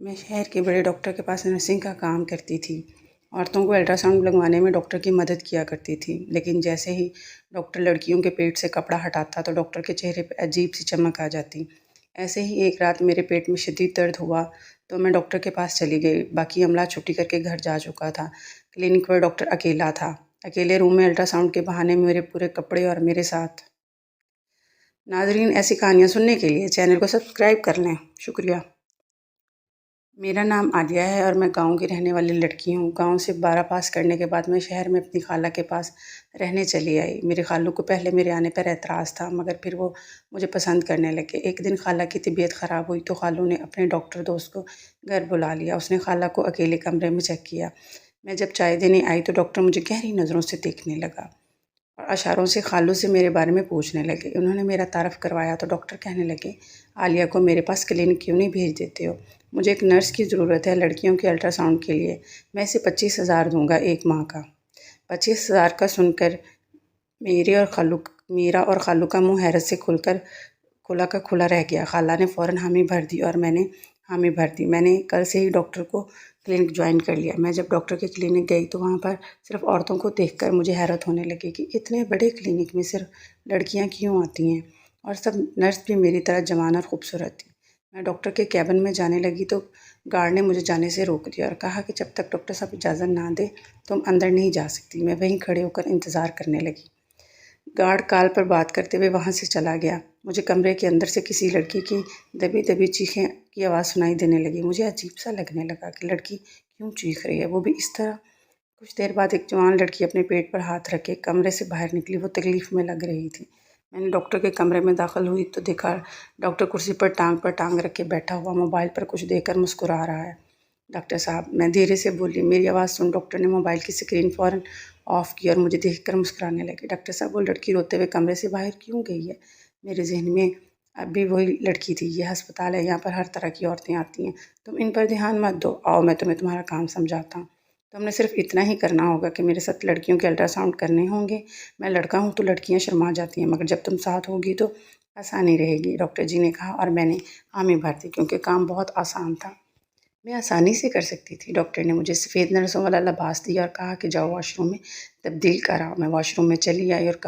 मैं शहर के बड़े डॉक्टर के पास नर्सिंग का काम करती थी। औरतों को अल्ट्रासाउंड लगवाने में डॉक्टर की मदद किया करती थी, लेकिन जैसे ही डॉक्टर लड़कियों के पेट से कपड़ा हटाता तो डॉक्टर के चेहरे पर अजीब सी चमक आ जाती। ऐसे ही एक रात मेरे पेट में शदीद दर्द हुआ तो मैं डॉक्टर के पास चली गई। बाकी अमला छुट्टी करके घर जा चुका था। क्लिनिक पर डॉक्टर अकेला था। अकेले रूम में अल्ट्रासाउंड के बहाने मेरे पूरे कपड़े और मेरे साथ। नाजरीन, ऐसी कहानियाँ सुनने के लिए चैनल को सब्सक्राइब कर लें। शुक्रिया। मेरा नाम आलिया है और मैं गांव की रहने वाली लड़की हूँ। गांव से 12 पास करने के बाद मैं शहर में अपनी खाला के पास रहने चली आई। मेरे खालू को पहले मेरे आने पर एतराज़ था, मगर फिर वो मुझे पसंद करने लगे। एक दिन खाला की तबीयत ख़राब हुई तो खालू ने अपने डॉक्टर दोस्त को घर बुला लिया। उसने खाला को अकेले कमरे में चेक किया। मैं जब चाय देने आई तो डॉक्टर मुझे गहरी नज़रों से देखने लगा और इशारों से खालू से मेरे बारे में पूछने लगे। उन्होंने मेरा तारफ़ करवाया तो डॉक्टर कहने लगे, आलिया को मेरे पास क्लिनिक क्यों नहीं भेज देते हो? मुझे एक नर्स की ज़रूरत है लड़कियों के अल्ट्रासाउंड के लिए। मैं इसे 25,000 दूंगा एक माह का। 25,000 का सुनकर मेरा और खालू का मुंह हैरत से खुला का खुला रह गया। खाला ने फ़ौरन हामी भर दी और मैंने हामी भर दी। मैंने कल से ही डॉक्टर को क्लिनिक ज्वाइन कर लिया। मैं जब डॉक्टर के क्लिनिक गई तो वहाँ पर सिर्फ औरतों को देखकर मुझे हैरत होने लगी कि इतने बड़े क्लिनिक में सिर्फ लड़कियाँ क्यों आती हैं, और सब नर्स भी मेरी तरह जवान और ख़ूबसूरत थी। मैं डॉक्टर के कैबिन में जाने लगी तो गार्ड ने मुझे जाने से रोक दिया और कहा कि जब तक डॉक्टर साहब इजाज़त ना दे तुम अंदर नहीं जा सकती। मैं वहीं खड़े होकर इंतज़ार करने लगी। गार्ड कॉल पर बात करते हुए वहाँ से चला गया। मुझे कमरे के अंदर से किसी लड़की की दबी दबी चीखें की आवाज़ सुनाई देने लगी। मुझे अजीब सा लगने लगा कि लड़की क्यों चीख रही है, वो भी इस तरह। कुछ देर बाद एक जवान लड़की अपने पेट पर हाथ रख के कमरे से बाहर निकली। वो तकलीफ़ में लग रही थी। मैंने डॉक्टर के कमरे में दाखिल हुई तो देखा डॉक्टर कुर्सी पर टांग रख के बैठा हुआ मोबाइल पर कुछ देखकर मुस्कुरा रहा है। डॉक्टर साहब, मैं धीरे से बोली। मेरी आवाज़ सुन डॉक्टर ने मोबाइल की स्क्रीन फ़ौरन ऑफ़ की और मुझे देखकर मुस्कुराने लगे। डॉक्टर साहब, वो लड़की रोते हुए कमरे से बाहर क्यों गई है? मेरे जहन में अब भी वही लड़की थी। ये अस्पताल है, यहाँ पर हर तरह की औरतें आती हैं। तुम इन पर ध्यान मत दो। आओ मैं तुम्हें तुम्हारा काम समझाता हूँ। तुमने सिर्फ इतना ही करना होगा कि मेरे साथ लड़कियों के अल्ट्रासाउंड करने होंगे। मैं लड़का हूँ तो लड़कियाँ शर्मा जाती हैं, मगर जब तुम साथ होगी तो आसानी रहेगी, डॉक्टर जी ने कहा और मैंने हामी भर दी क्योंकि काम बहुत आसान था। मैं आसानी से कर सकती थी। डॉक्टर ने मुझे सफ़ेद नर्सों वाला लिबास दिया और कहा कि जाओ वॉशरूम में तब्दील कराओ। मैं वॉशरूम में चली आई और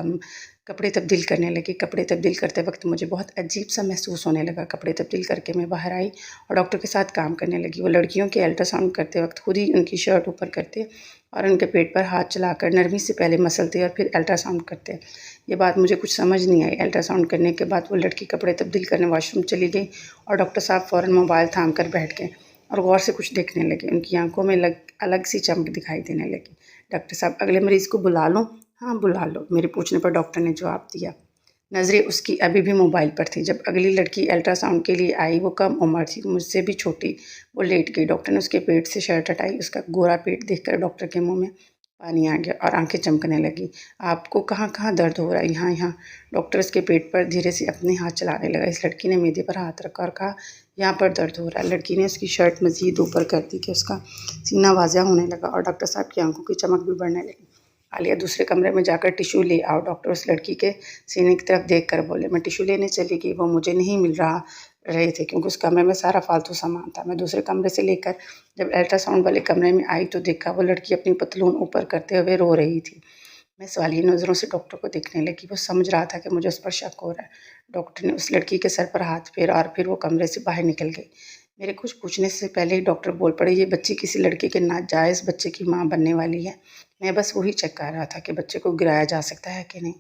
कपड़े तब्दील करने लगी। कपड़े तब्दील करते वक्त मुझे बहुत अजीब सा महसूस होने लगा। कपड़े तब्दील करके मैं बाहर आई और डॉक्टर के साथ काम करने लगी। वो लड़कियों के अल्ट्रासाउंड करते वक्त खुद ही उनकी शर्ट ऊपर करते और उनके पेट पर हाथ चलाकर नरमी से पहले मसलते और फिर अल्ट्रासाउंड करते। ये बात मुझे कुछ समझ नहीं आई। अल्ट्रासाउंड करने के बाद वो लड़की कपड़े तब्दील करने वॉशरूम चली गई और डॉक्टर साहब फ़ौरन मोबाइल थाम कर बैठ गए और गौर से कुछ देखने लगे। उनकी आंखों में अलग सी चमक दिखाई देने लगी। डॉक्टर साहब, अगले मरीज़ को बुला लूँ? हाँ, बुला लो, मेरे पूछने पर डॉक्टर ने जवाब दिया। नज़रें उसकी अभी भी मोबाइल पर थी। जब अगली लड़की अल्ट्रासाउंड के लिए आई, वो कम उम्र थी, मुझसे भी छोटी। वो लेट गई। डॉक्टर ने उसके पेट से शर्ट हटाई। उसका गोरा पेट देखकर डॉक्टर के मुंह में पानी आ गया और आंखें चमकने लगी। आपको कहाँ कहाँ दर्द हो रहा है? यहाँ यहाँ। डॉक्टर उसके पेट पर धीरे से अपने हाथ चलाने लगा। इस लड़की ने मेदे पर हाथ रखा और कहा, यहाँ पर दर्द हो रहा है। लड़की ने उसकी शर्ट मज़ीद ऊपर कर दी कि उसका सीना वाज़ह होने लगा और डॉक्टर साहब की आंखों की चमक भी बढ़ने लगी। आलिया, दूसरे कमरे में जाकर टिशू ले आओ। डॉक्टर उस लड़की के सीने की तरफ देख कर बोले। मैं टिशू लेने चली गई। वो मुझे नहीं मिल रहे थे क्योंकि उस कमरे में सारा फालतू सामान था। मैं दूसरे कमरे से लेकर जब अल्ट्रासाउंड वाले कमरे में आई तो देखा वो लड़की अपनी पतलून ऊपर करते हुए रो रही थी। मैं सवालिया नज़रों से डॉक्टर को देखने लगी। वो समझ रहा था कि मुझे उस पर शक हो रहा है। डॉक्टर ने उस लड़की के सर पर हाथ फेरा और फिर वो कमरे से बाहर निकल गई। मेरे कुछ पूछने से पहले ही डॉक्टर बोल पड़े, ये बच्ची किसी लड़के के नाजायज़ बच्चे की माँ बनने वाली है। मैं बस वही चेक कर रहा था कि बच्चे को गिराया जा सकता है कि नहीं,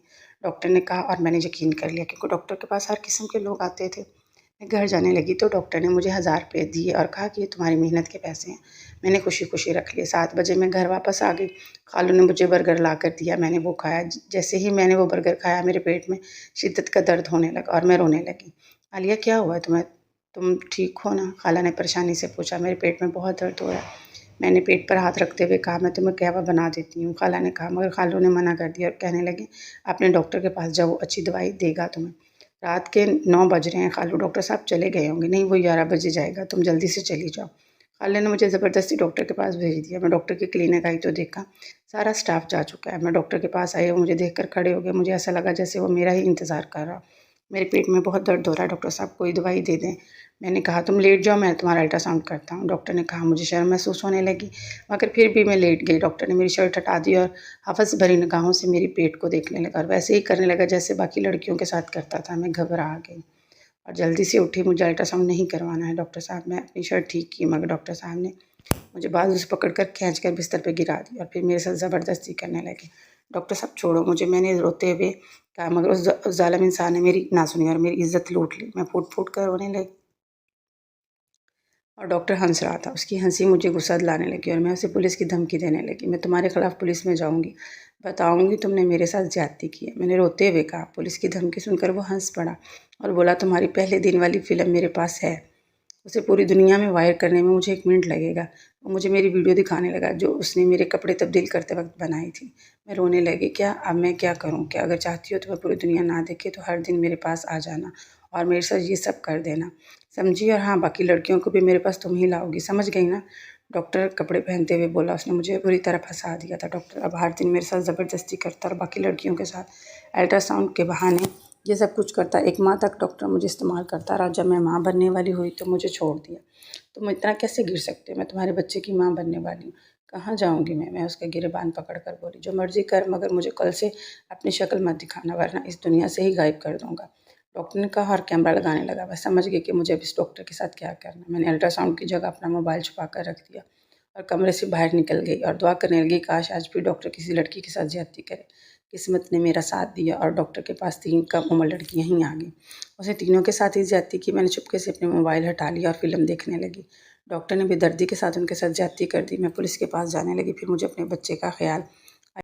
डॉक्टर ने कहा और मैंने यकीन कर लिया क्योंकि डॉक्टर के पास हर किस्म के लोग आते थे। मैं घर जाने लगी तो डॉक्टर ने मुझे 1000 रुपये दिए और कहा कि ये तुम्हारी मेहनत के पैसे हैं। मैंने खुशी खुशी रख लिए। 7 बजे मैं घर वापस आ गई। खालू ने मुझे बर्गर ला कर दिया। मैंने वो खाया। जैसे ही मैंने वो बर्गर खाया मेरे पेट में शिद्दत का दर्द होने लगा और मैं रोने लगी। आलिया, क्या हुआ है तुम्हें? तुम ठीक हो ना? खाला ने परेशानी से पूछा। मेरे पेट में बहुत दर्द हो रहा है। मैंने पेट पर हाथ रखते हुए कहा, मैं तुम्हें कहवा बना देती हूँ। खाला ने कहा, मगर खालू ने मना कर दिया और कहने लगे, अपने डॉक्टर के पास जाओ, अच्छी दवाई देगा तुम्हें। रात के 9 बज रहे हैं खालू, डॉक्टर साहब चले गए होंगे। नहीं, वो 11 बजे जाएगा, तुम जल्दी से चली जाओ। खाले ने मुझे ज़बरदस्ती डॉक्टर के पास भेज दिया। मैं डॉक्टर की क्लिनिक आई तो देखा सारा स्टाफ जा चुका है। मैं डॉक्टर के पास आई, वो मुझे देखकर खड़े हो गए। मुझे ऐसा लगा जैसे वो मेरा ही इंतज़ार कर रहा। मेरे पेट में बहुत दर्द हो रहा है, डॉक्टर साहब कोई दवाई दे दें। मैंने कहा तुम लेट जाओ, मैं तुम्हारा अल्ट्रासाउंड करता हूँ। डॉक्टर ने कहा मुझे शर्म महसूस होने लगी, मगर फिर भी मैं लेट गई। डॉक्टर ने मेरी शर्ट हटा दी और हवस भरी निगाहों से मेरी पेट को देखने लगा और वैसे ही करने लगा जैसे बाकी लड़कियों के साथ करता था। मैं घबरा गई और जल्दी से उठी, मुझे अल्ट्रासाउंड नहीं करवाना है डॉक्टर साहब। मैं अपनी शर्ट ठीक की, मगर डॉक्टर साहब ने मुझे बाजू से पकड़कर खींचकर बिस्तर पे गिरा दी और फिर मेरे साथ ज़बरदस्ती करने लगे। डॉक्टर साहब छोड़ो मुझे, मैंने रोते हुए कहा, मगर उस ज़ालिम इंसान ने मेरी ना सुनी और मेरी इज़्ज़त लूट ली। मैं फूट फूट कर रोने लगी और डॉक्टर हंस रहा था। उसकी हंसी मुझे गुस्सा दिलाने लगी और मैं उसे पुलिस की धमकी देने लगी। मैं तुम्हारे खिलाफ पुलिस में जाऊंगी, बताऊंगी तुमने मेरे साथ ज्यादती की है, मैंने रोते हुए कहा। पुलिस की धमकी सुनकर वो हंस पड़ा और बोला, तुम्हारी पहले दिन वाली फिल्म मेरे पास है, उसे पूरी दुनिया में वायरल करने में मुझे 1 मिनट लगेगा। वो मुझे मेरी वीडियो दिखाने लगा जो उसने मेरे कपड़े तब्दील करते वक्त बनाई थी। मैं रोने लगी, क्या अब मैं क्या करूं? क्या अगर चाहती हो तो मैं पूरी दुनिया ना देखे तो हर दिन मेरे पास आ जाना और मेरे साथ ये सब कर देना, समझी? और हाँ, बाकी लड़कियों को भी मेरे पास तुम ही लाओगी, समझ गई ना? डॉक्टर कपड़े पहनते हुए बोला। उसने मुझे बुरी तरह फंसा दिया था। डॉक्टर अब हर दिन मेरे साथ ज़बरदस्ती करता और बाकी लड़कियों के साथ अल्ट्रासाउंड के बहाने ये सब कुछ करता। 1 माह तक डॉक्टर मुझे इस्तेमाल करता रहा। जब मैं माँ बनने वाली हुई तो मुझे छोड़ दिया। तुम इतना कैसे गिर सकते हो? मैं तुम्हारे बच्चे की माँ बनने वाली हूँ। कहाँ जाऊँगी मैं उसका गिरेबान पकड़ कर बोली, जो मर्जी कर, मगर मुझे कल से अपनी शक्ल मत दिखाना, वरना इस दुनिया से ही गायब कर दूँगा। डॉक्टर ने कहा और कैमरा लगाने लगा। मैं समझ गई कि मुझे अब इस डॉक्टर के साथ क्या करना। मैंने अल्ट्रासाउंड की जगह अपना मोबाइल छुपा कर रख दिया और कमरे से बाहर निकल गई और दुआ करने लगी, काश आज भी डॉक्टर किसी लड़की के साथ ज्यादती करे। किस्मत ने मेरा साथ दिया और डॉक्टर के पास 3 कम उम्र लड़कियां ही आ गईं। उसने तीनों के साथ ही ज्यादती की। मैंने चुपके से अपने मोबाइल हटा लिया और फिल्म देखने लगी। डॉक्टर ने बेदर्दी के साथ उनके साथ ज्यादती कर दी। मैं पुलिस के पास जाने लगी। फिर मुझे अपने बच्चे का ख्याल